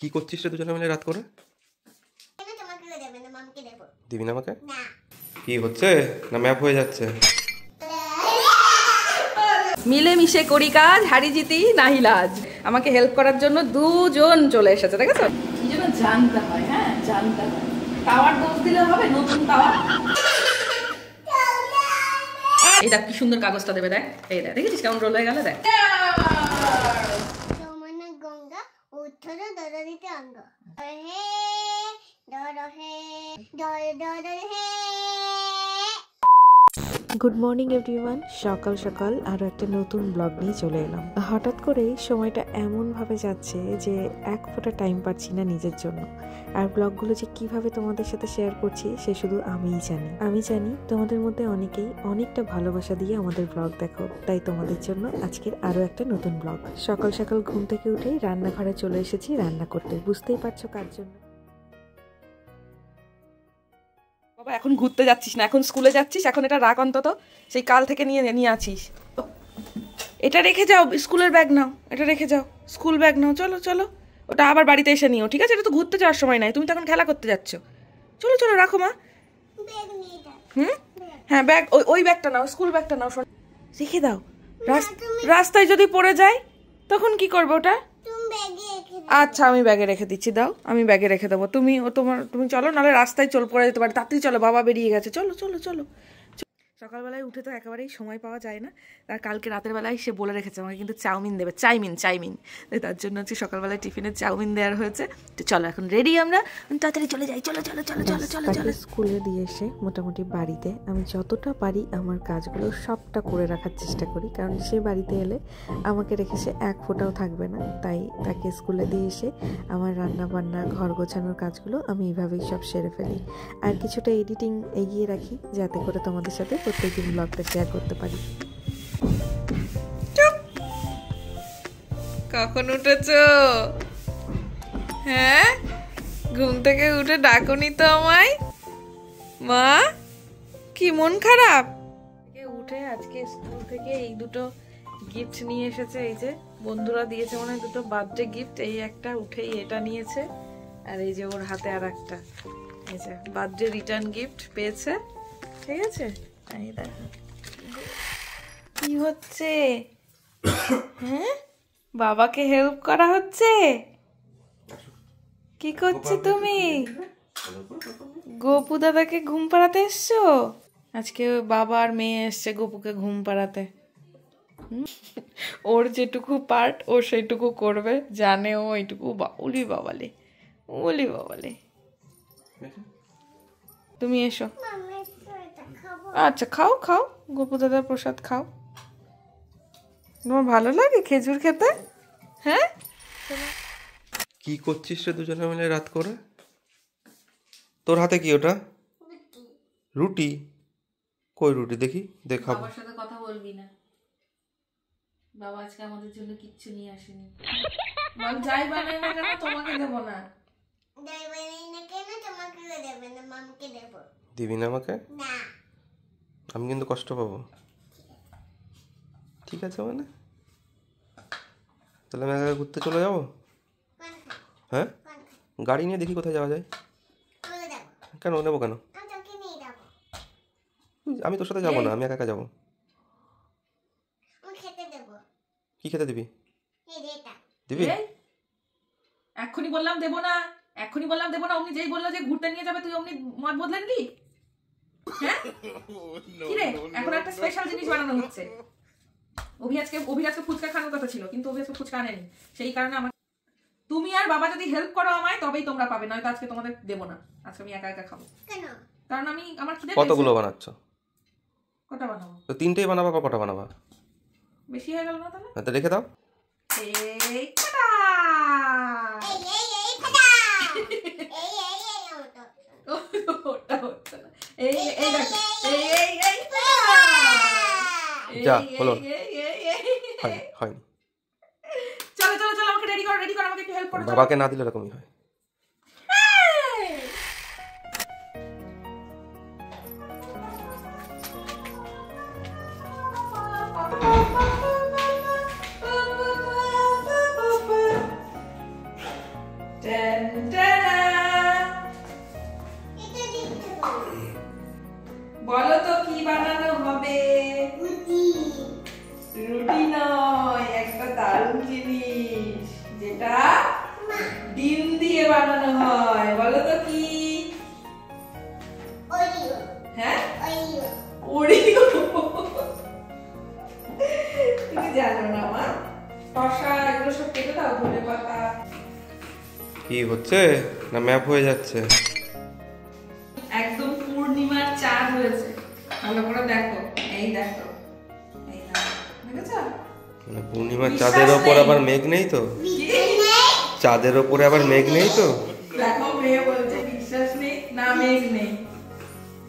কি করছিস রে দুজনে মিলে রাত করে? দিবি না আমাকে? কি হচ্ছে? না ম্যাপ হয়ে যাচ্ছে? মিলেমিশে করি কাজ, হারি জিতি নাহি লাজ। আমাকে হেল্প করার জন্য দুজন চলে এসেছে, দেখেছো? কি যেন জানতে হয়, হ্যাঁ জানতে হয়। টাওয়ার দোষ দিলে হবে, নতুন টাওয়ার। এই দেখ কি সুন্দর কাগজটা দেবে, দেখ এই দেখ, দেখেছিস কেমন রোল হয়ে গেল, দেখ। গঙ্গা উত্তর দরিতে অঙ্গ হে ডর হে ডর ডর হে। Good morning everyone. সকাল সকাল আরও একটা নতুন ব্লগ নিয়ে চলে এলাম। হঠাৎ করেই সময়টা এমনভাবে যাচ্ছে যে এক ফোঁটা টাইম পাচ্ছি না নিজের জন্য। আর ব্লগগুলো যে কিভাবে তোমাদের সাথে শেয়ার করছি সে শুধু আমিই জানি। আমি জানি তোমাদের মধ্যে অনেকেই অনেকটা ভালোবাসা দিয়ে আমাদের ব্লগ দেখো, তাই তোমাদের জন্য আজকের আরও একটা নতুন ব্লগ। সকাল সকাল ঘুম থেকে উঠেই রান্নাঘরে চলে এসেছি রান্না করতে। বুঝতেই পারছো কার জন্য। বাবা এখন ঘুরতে যাচ্ছিস না, এখন স্কুলে যাচ্ছিস, এখন এটা রাখ অন্তত, সেই কাল থেকে নিয়ে আছিস। এটা রেখে যাও, স্কুলের ব্যাগ নাও, এটা রেখে যাও, স্কুল ব্যাগ নাও, চলো চলো, ওটা আবার বাড়িতে এসে নিও, ঠিক আছে? এটা তো ঘুরতে যাওয়ার সময় নাই, তুমি তো এখন খেলা করতে যাচ্ছ। চলো চলো রাখো মা। হ্যাঁ ব্যাগ, ওই ব্যাগটা নাও, স্কুল ব্যাগটা নাও, রেখে দাও। রাস্তায় যদি পড়ে যায় তখন কি করবে ওটা? আচ্ছা আমি ব্যাগে রেখে দিচ্ছি, দাও আমি ব্যাগে রেখে দেবো। তুমি চলো, নাহলে রাস্তায় পড়ে যেতে পারে। তাড়াতাড়ি চলো, বাবা বেরিয়ে গেছে, চলো চলো চলো। সকালবেলায় উঠে তো একেবারেই সময় পাওয়া যায় না। আর কালকে রাতের বেলায় সে বলে রেখেছে আমাকে কিন্তু চাউমিন দেবে, চাইমিন। তার জন্য হচ্ছে সকালবেলায় টিফিনে চাউমিন দেওয়ার হয়েছে। তো চলো এখন রেডি, আমরা তাড়াতাড়ি চলে যাই, চলো চলো চলো চলো চলো চলো। স্কুলে দিয়ে এসে মোটামুটি বাড়িতে আমি যতটা পারি আমার কাজগুলো সবটা করে রাখার চেষ্টা করি, কারণ সে বাড়িতে এলে আমাকে রেখে সে এক ফোঁটাও থাকবে না। তাই তাকে স্কুলে দিয়ে এসে আমার রান্না বান্না ঘর গোছানোর কাজগুলো আমি এইভাবেই সব সেরে ফেলি। আর কিছুটা এডিটিং এগিয়ে রাখি যাতে করে তোমাদের সাথে প্রত্যেকদিন ব্লগটা শেয়ার করতে পারি। কখন উঠেছো? হ্যাঁ ঘুম থেকে উঠে ডাকুনি তো আমায়? মা কি মন খারাপ? উঠে আজকে স্কুল থেকে এই দুটো গিফট নিয়ে এসেছে, এই যে বন্ধুরা দিয়েছে মনে হয় দুটো বার্থডে গিফট। এই একটা উঠেই এটা নিয়েছে, আর এই যে ওর হাতে আর একটা, এই যে বার্থডে রিটার্ন গিফট পেয়েছে, ঠিক আছে? এই দেখো কি হচ্ছে, হ্যাঁ বাবাকে হেল্প করা হচ্ছে। কি করছো তুমি? গোপু দাদাকে ঘুম পাড়াতে এসছো? আজকে বাবা আর মেয়ে এসছে গোপুকে ঘুম পাড়াতে। ওর যেটুকু পার্ট ও সেইটুকু করবে, জানে ও এইটুকু। ওলি বাবালে তুমি এসো। আচ্ছা খাও খাও, গোপু দাদার প্রসাদ খাও। তোমার ভালো লাগে খেজুর খেতে? হ্যাঁ কি করছিস রে দুজনে মিলে রাত করে? তোর হাতে কি ওটা? রুটি? কই রুটি দেখি, দেখাবো। বাবার সাথে কথা বলবি না, বাবা আজকে আমাদের জন্য কিচ্ছু নিয়ে আসেনি। যাই বানাই না কেন তোমাকে দেবো না। দিবি না আমাকে? আমি কিন্তু কষ্ট পাবো, ঠিক আছে? মানে তাহলে আমি একা ঘুরতে চলে যাবো? হ্যাঁ গাড়ি নিয়ে দেখি কোথায় যাওয়া যায়। কেন নেবো কেন? আমি তোর সাথে যাবো না, আমি একা একা যাবো। কি খেতে দিবি? দিবি? এক্ষুনি বললাম দেবো না, অমনি যেই বললো যে ঘুরতে নিয়ে যাবে তুই অমনি মত বদলে নিলি। হ্যাঁ কি রে, এখন একটা স্পেশাল জিনিস বানানো হচ্ছে। অভি আজকে ফুচকা খাওয়ার কথা ছিল, কিন্তু অভি আজকে ফুচকা আনেনি, সেই কারণে আমার তুমি আর বাবা যদি হেল্প করো আমায় তবেই তোমরা পাবে, নয়তো আজকে তোমাদের দেবো না। আজকে আমি একা একা খাবো। কারণ আমার খিদে পেয়েছে। কতগুলো বানাচ্ছ? কটা বানাবো? তো তিনটেই বানাবা, কটা বানাবা? বেশি হয়ে গেল না তাহলে? তো রেখে দাও। এই ওটা হচ্ছে না, যা হলো হয়নি। চলো চলো চলো, আমাকে রেডি করো, আমাকে একটু হেল্প করো। বাবাকে না দিলে এরকমই হয়। টেন টেনা। এটা দেখতে পাবো। বলো তো কি বানানো হবে? রুটি। রুটি নয়, একটা দারুণ জিনিস যেটা ডিম দিয়ে বানানো হয়। বলো তো কি? ওরিও। হ্যাঁ, ওরিও। ওরিও। তুমি জানো না মা? শসা এগুলো সব কেটে দাও, ধনে পাতা। কি হচ্ছে না ম্যাপ হয়ে যাচ্ছে? একদম পূর্ণিমার চাঁদ হয়েছে, ভালো করে দেখো। এই দেখো, এই দেখো, দেখেছো? মানে পূর্ণিমার বিশ্বাস চাঁদের ওপর নেই। আবার মেঘ নেই তো? বিছানে চাঁদের ওপরে আবার মেঘ নেই তো? দেখো মেয়ে বলছে বিশ্বাস নেই, না মেঘ নেই।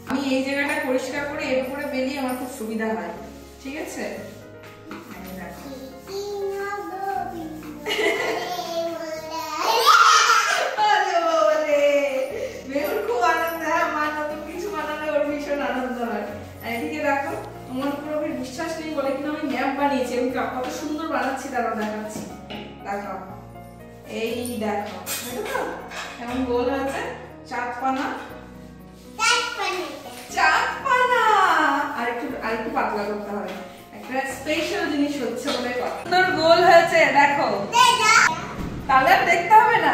আমি এই জায়গাটা পরিষ্কার করে এর উপরে বেরিয়ে আমার খুব সুবিধা হয়, ঠিক আছে? এই দেখো। আরে বাবারে, মেয়ের খুব আনন্দ হয়, মা নতুন কিছু বানালে ওর ভীষণ আনন্দ হয়। আর এদিকে দেখো, তোমার উপর ওর বিশ্বাস নেই বলে কিনা আমি ম্যাপ বানিয়েছি, আমি কত সুন্দর বানাচ্ছি তারা দেখাচ্ছি। দেখো, এই দেখো, দেখো কেমন গোল হয়েছে, চাঁদ পানা। চাঁদ পানা আর একটু পাতলা করতে হবে, একটা স্পেশাল জিনিস হচ্ছে বলে কথা। সুন্দর গোল হয়েছে দেখো, তাহলে আর দেখতে হবে না।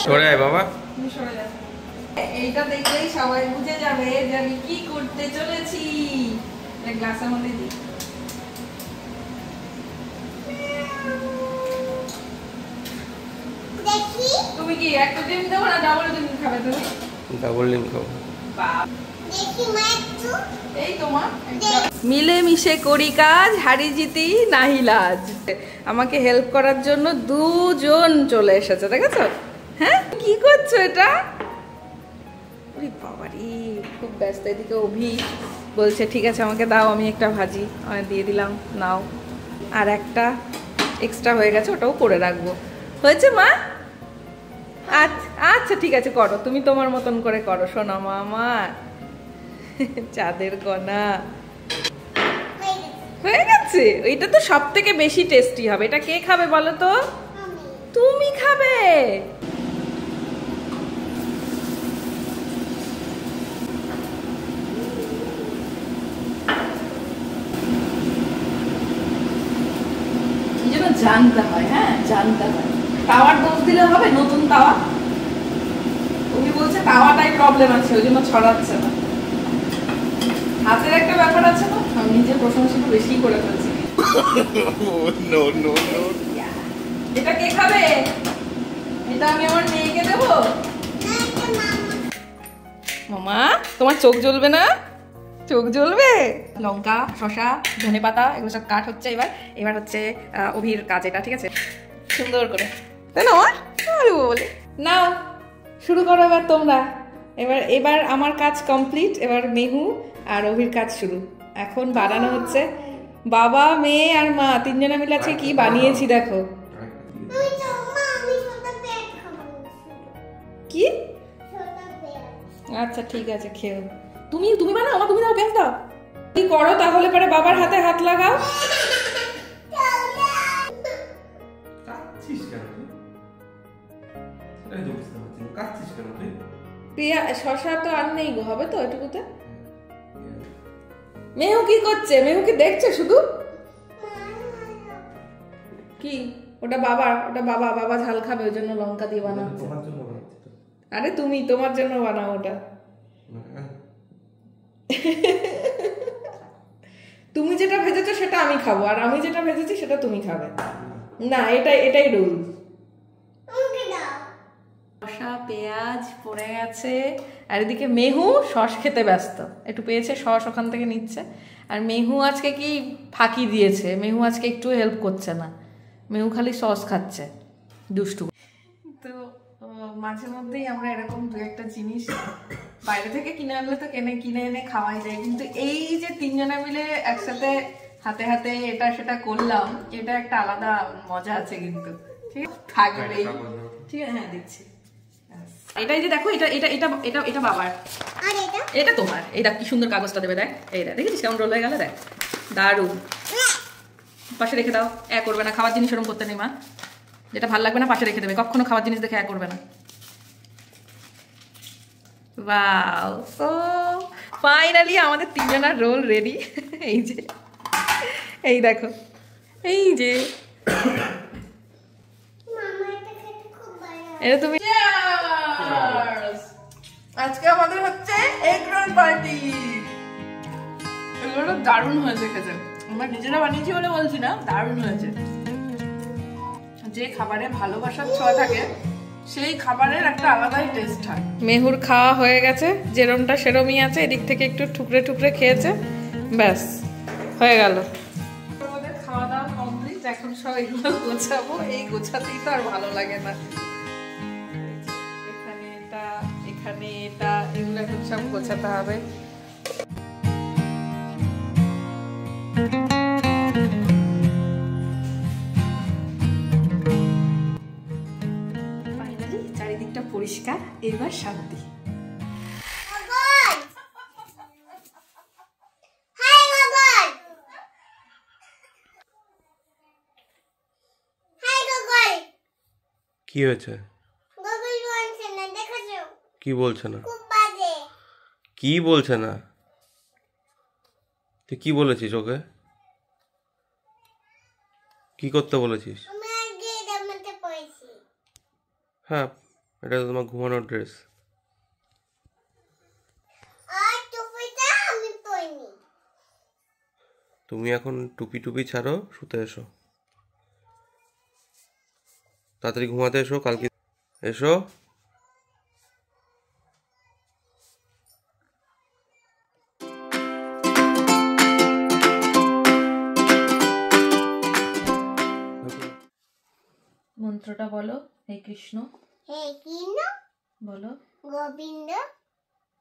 সরে আয় বাবা। তুমি সরে যাও। এইটা দেখলেই সবাই বুঝে যাবে যে আমি কি করতে চলেছি। গ্লাসের মধ্যে দিই। দেখি তুমি কি একটা ডিম দেবো না ডাবল ডিম খাবে তুমি? ডাবল ডিম খাবো। দেখি মা একটু এই তোমার মিলেমিশে করি কাজ, হারি জিতি নাহি লাজ। আমাকে হেল্প করার জন্য দুজন চলে এসেছে, দেখেছো? হ্যাঁ, কি করছো এটা? ওরে বাবারে, খুব ব্যস্ত। এদিকে অভি বলছে ঠিক আছে আমাকে দাও, আমি একটা ভাজি। আমি দিয়ে দিলাম, নাও। আর একটা এক্সট্রা হয়ে গেছে, ওটাও করে রাখবো। হয়েছে মা? আচ্ছা আচ্ছা ঠিক আছে, করো তুমি তোমার মতন করে করো, শোনা মা আমার। চাঁদের কণা হয়ে গেছে। এটা তো সব থেকে বেশি টেস্টি হবে। এটা কে খাবে বলো তো? তুমি খাবে। জানতে হয়, হ্যাঁ জানতে হয়। তাওয়ার দোষ দিলে হবে? নতুন তাওয়া। উনি বলছে তাওয়াটাই প্রবলেম আছে, ওই জন্য ছড়াচ্ছে না। হাতের একটা ব্যাপার আছে না, আমি নিজের প্রশংসা একটু বেশি করে ফেলছি। এটা কে খাবে? এটা আমি আমার মেয়েকে দেবো। মামা তোমার চোখ জ্বলবে না? চোখ জ্বলবে। লঙ্কা, শসা, ধনেপাতা এগুলো সব কাট হচ্ছে। এবার হচ্ছে অভির কাজ এটা, ঠিক আছে? সুন্দর করে, তাই না মা? বলে নাও শুরু করো এবার তোমরা। এবার আমার কাজ কমপ্লিট, এবার মেহু আর অভির কাজ শুরু। এখন বানানো হচ্ছে। বাবা, মেয়ে আর মা তিনজনে মিলে আজকে কি বানিয়েছি দেখো। আমি তো মা আমি ছোট পেট খাবো। কি? ছোট পেট। আচ্ছা ঠিক আছে, খেও। তুমি বানাও, আমার তুমি দাও, পেঁয়াজ দাও। কি করো তাহলে, পরে বাবার হাতে হাত লাগাও। কাচ্ছিস কেন তুই? এই তো বুঝতে পারছি না, কাচ্ছিস কেন তুই? প্রিয়া, শসা তো আর নেই গো, হবে তো এটুকুতে? মেহু কি করছে? মেহু কি দেখছে শুধু? কি ওটা বাবা ঝাল খাবে, ওই জন্য লঙ্কা দিয়ে বানাচ্ছে। তোমার জন্য বানাচ্ছি তো। আরে তুমি তোমার জন্য বানাও ওটা। তুমি যেটা ভেজেছো সেটা আমি খাবো, আর আমি যেটা ভেজেছি সেটা তুমি খাবে না। এটাই রুল। আমাকে দাও। শসা পেঁয়াজ পড়ে গেছে, আর এদিকে মেহু সস খেতে ব্যস্ত। একটু পেয়েছে সস, ওখান থেকে নিচ্ছে। আর মেহু আজকে কি ফাঁকি দিয়েছে, মেহু আজকে একটু হেল্প করছে না। মেহু খালি সস খাচ্ছে, দুষ্টু। তো মাঝে মধ্যেই আমরা এরকম দু একটা জিনিস বাইরে থেকে কিনে আনলে তো কিনে এনে খাওয়াই যায়, কিন্তু এই যে তিনজনে মিলে একসাথে হাতে হাতে এটা সেটা করলাম, এটা একটা আলাদা মজা আছে কিন্তু। ঠিক আছে, থাকবেই। ঠিক আছে, হ্যাঁ দিচ্ছি। এটাই যে দেখো, এটা এটা এটা এটা এটা বাবার, আর এটা এটা তোমার। এই দেখ কি সুন্দর কাগজটা দেবে, দেখ এই দেখ, দেখেছিস কেমন রোল হয়ে গেল? দেখ দারুণ। পাশে রেখে দাও, করবে না। খাওয়ার জিনিস ওরকম করতে নেই মা, যেটা ভালো লাগবে না পাশে রেখে দেবে। কখনো খাওয়ার জিনিস দেখে করবে না। ওয়াও, সো ফাইনালি আমাদের তিনজনের রোল রেডি। এই যে, এই দেখো, এই যে মামা এটা খেতে খুব ভালো। এটা তুমি। আজকে আমাদের হচ্ছে এগ রোল পার্টি। এগুলো দারুণ হয়েছে খেতে, আমরা নিজেরা বানিয়েছি বলে বলছি না, দারুণ হয়েছে। যে খাবারে ভালোবাসার ছোঁয়া থাকে সেই খাবারের একটা আলাদাই টেস্ট হয়। মেহুর খাওয়া হয়ে গেছে, যেরমটা সেরমই আছে, এদিক থেকে একটু ঠুকরে ঠুকরে খেয়েছে, ব্যাস হয়ে গেল। আমাদের খাওয়া দাওয়া কমপ্লিট, এখন সব এগুলো গোছাবো। এই গোছাতেই তো আর ভালো লাগে না। এখানে এটা, এখানে এটা, এগুলো এখন সব গোছাতে হবে। ফাইনালি চারিদিকটা পরিষ্কার, এবার শান্তি। গগন! হাই গগন! হাই গগন! কি হয়েছে? গগন বলছে না, দেখেছো? কি বলছে না? খুব বাজে। কি বলছে না? তুই কি বলেছিস ওকে? কি করতে বলেছিস? আমি আগে জামাতে পড়েছি। হ্যাঁ, এটা তো তোমার ঘুমানোর ড্রেস। আর টুপিটা আমি পরিনি। তুমি এখন টুপি টুপি ছাড়ো, শুতে এসো, তাড়াতাড়ি ঘুমাতে এসো, কালকে এসো। মন্ত্রটা বলো। হে কৃষ্ণ হে কৃষ্ণ বলো, গোবিন্দ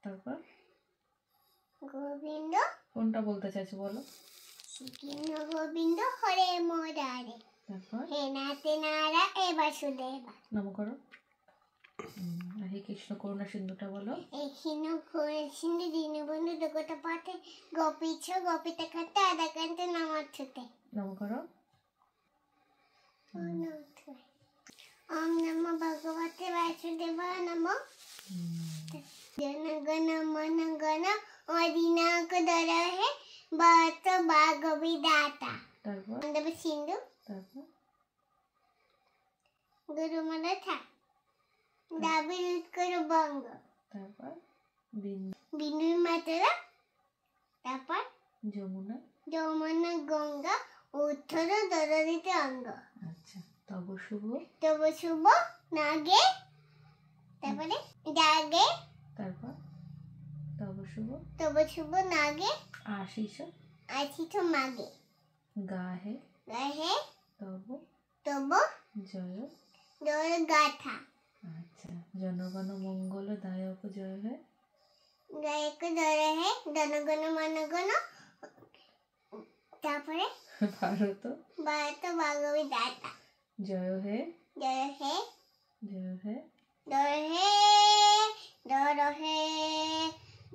তারপর গোবিন্দ কোনটা বলতে চাইছো বলো, কৃষ্ণ গোবিন্দ হরে মোরারে তারপর হে নাতে নারা এ বাসুদেবা। নম করো। আর হে কৃষ্ণ করুণা সিন্ধুটা বলো। এখিনো সিন্ধু দীনবন্ধু জগতা পথে গোপীছ গোপিতা খাতে আদাকান্তে নামাচ্ছতে। নম করো। ওম নমো ভগবতে বাসুদেবায় নমো। জনগণ মন গণ অধিনায়ক দরহে বত ভাগবী দাতা। তারপর দেব সিন্ধু তারপর গুরুমালা থা দাবি করো বঙ্গ। তারপর বিন্দু, বিনু মাতারা। তারপর যমুনা। যমুনা গঙ্গা উত্তর দরদিতে অঙ্গ। আচ্ছা, তব শুভ। তব শুভ নাগে। তারপরে জাগে। তারপর তব শুভ তব শুভ নাগে আশিস আছিত মাগে। গাহে গাহে তব তব জয়। দর গাথা। আচ্ছা, জনগণ মঙ্গল দায়ক জয় হে। গায়ক দরে হে জনগণ মনগণ। তারপরে ভারত ভারত ভাগবী দাতা। জয় হে। জয় হে জয় হে। দর হে দর হে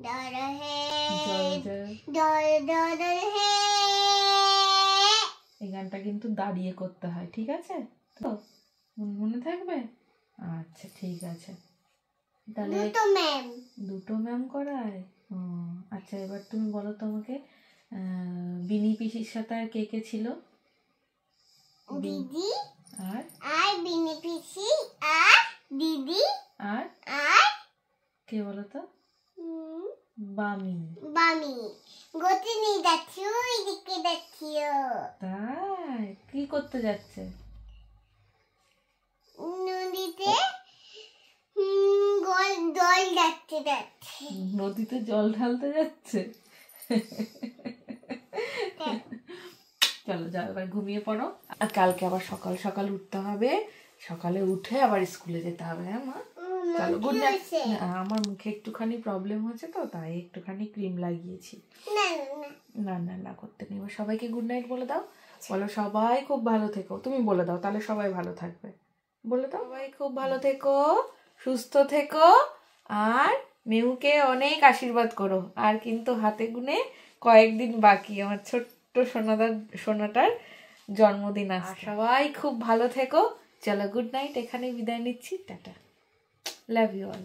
দর হে জয় জয়। দর দর হে। এই গানটা কিন্তু দাঁড়িয়ে করতে হয়, ঠিক আছে তো? মনে থাকবে? আচ্ছা ঠিক আছে, তাহলে দুটো ম্যাম। দুটো ম্যাম করায়। ও আচ্ছা, এবার তুমি বলো তো আমাকে, বিনি পিসির সাথে আর কে কে ছিল? দিদি আর আর বিনি পিসি আর দিদি আর আর কে বলো তো? বামি। বামি। গতি নিয়ে যাচ্ছি, ওই দিকে যাচ্ছিও। তাই কি করতে যাচ্ছে? নদীতে জল যাচ্ছে যাচ্ছে। নদীতে জল ঢালতে যাচ্ছে। চলো যাও, এবার ঘুমিয়ে পড়ো, আর কালকে আবার সকাল সকাল উঠতে হবে, সকালে উঠে আবার স্কুলে যেতে হবে। হ্যাঁ মা, চলো গুড নাইট। আমার মুখে একটুখানি প্রবলেম হয়েছে তো, তাই একটুখানি ক্রিম লাগিয়েছি। না না না না না করতে নেই। এবার সবাইকে গুড নাইট বলে দাও। বলো সবাই খুব ভালো থেকো। তুমি বলে দাও, তাহলে সবাই ভালো থাকবে। বলে দাও, সবাই খুব ভালো থেকো, সুস্থ থেকো, আর মেহুকে অনেক আশীর্বাদ করো। আর কিন্তু হাতে গুনে কয়েকদিন বাকি আমার ছোট্ট সোনাটার জন্মদিন আসছে। সবাই খুব ভালো থেকো। চলো গুড নাইট, এখানে বিদায় নিচ্ছি। Tata, love you all.